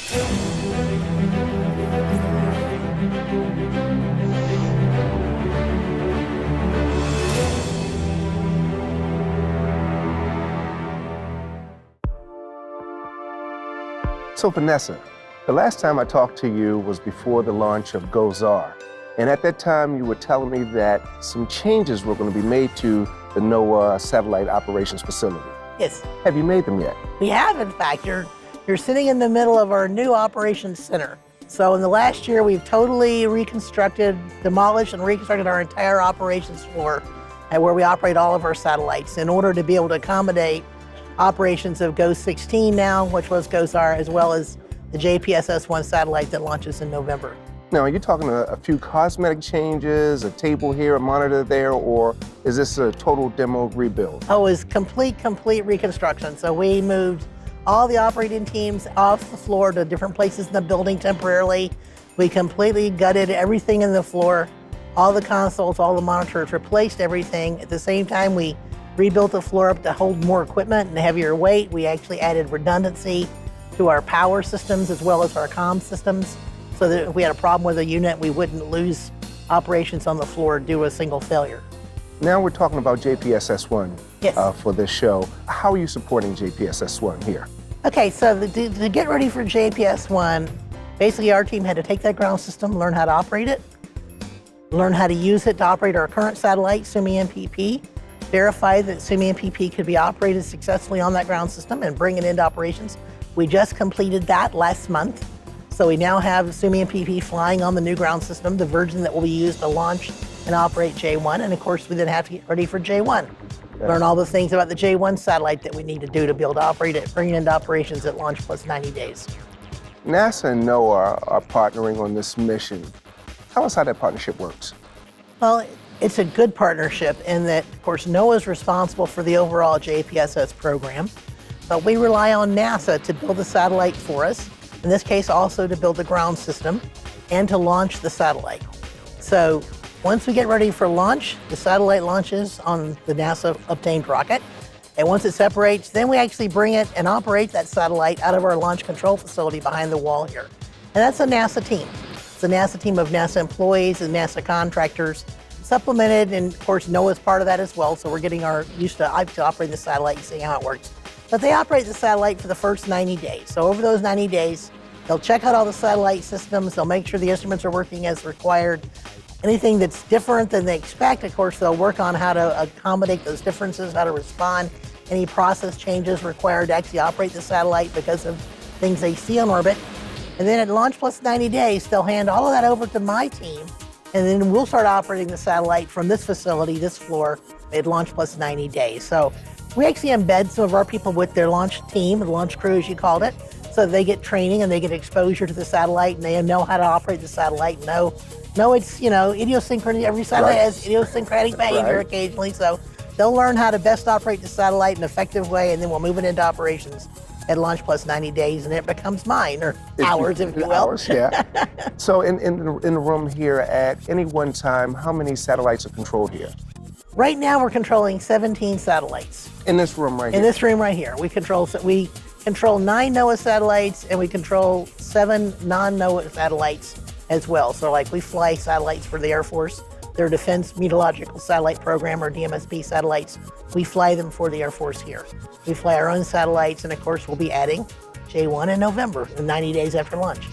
So Vanessa, the last time I talked to you was before the launch of GOES-R. And at that time, you were telling me that some changes were going to be made to the NOAA satellite operations facility. Yes. Have you made them yet? We have, in fact. You're sitting in the middle of our new operations center. So in the last year, we've totally demolished and reconstructed our entire operations floor where we operate all of our satellites in order to be able to accommodate operations of GOES-16 now, which was GOES-R, as well as the JPSS-1 satellite that launches in November. Now, are you talking a few cosmetic changes, a table here, a monitor there, or is this a total demo rebuild? Oh, it was complete reconstruction. So we moved all the operating teams off the floor to different places in the building temporarily. We completely gutted everything in the floor, all the consoles, all the monitors, replaced everything. At the same time, we rebuilt the floor up to hold more equipment and heavier weight. We actually added redundancy to our power systems as well as our comm systems, so that if we had a problem with a unit, we wouldn't lose operations on the floor due to a single failure. Now we're talking about JPSS-1 Yes. For this show. How are you supporting JPSS-1 here? Okay, so to get ready for JPS-1, basically our team had to take that ground system, learn how to operate it, learn how to use it to operate our current satellite, SUMI-MPP, verify that SUMI-MPP could be operated successfully on that ground system and bring it into operations. We just completed that last month. So we now have SUMI-MPP flying on the new ground system, the version that will be used to launch and operate J1. And of course, we then have to get ready for J1. Learn all the things about the J1 satellite that we need to do to be able to operate it, bring it into operations at launch plus 90 days. NASA and NOAA are partnering on this mission. Tell us how that partnership works. Well, it's a good partnership in that, of course, NOAA is responsible for the overall JPSS program, but we rely on NASA to build the satellite for us, in this case also to build the ground system and to launch the satellite. So once we get ready for launch, the satellite launches on the NASA-obtained rocket, and once it separates, then we actually bring it and operate that satellite out of our launch control facility behind the wall here. And that's a NASA team. It's a NASA team of NASA employees and NASA contractors, supplemented, and of course NOAA is part of that as well, so we're getting used to operating the satellite and seeing how it works. But they operate the satellite for the first 90 days. So over those 90 days, they'll check out all the satellite systems, they'll make sure the instruments are working as required. Anything that's different than they expect, of course, they'll work on how to accommodate those differences, how to respond, any process changes required to actually operate the satellite because of things they see on orbit. And then at launch plus 90 days, they'll hand all of that over to my team, and then we'll start operating the satellite from this facility, this floor, at launch plus 90 days. So we actually embed some of our people with their launch team, the launch crew as you called it, so they get training and they get exposure to the satellite and they know how to operate the satellite. No, it's, idiosyncratic. Every satellite has idiosyncratic behavior occasionally, so they'll learn how to best operate the satellite in an effective way, and then we'll move it into operations at launch plus 90 days, and it becomes mine, or ours, if you will. Ours, yeah. So in the room here, at any one time, how many satellites are controlled here? Right now, we're controlling 17 satellites. In this room right here? In this room right here. We control 9 NOAA satellites, and we control 7 non-NOAA satellites as well. So like we fly satellites for the Air Force, their Defense Meteorological Satellite Program, or DMSP satellites. We fly them for the Air Force here. We fly our own satellites, and of course we'll be adding J1 in November, 90 days after launch.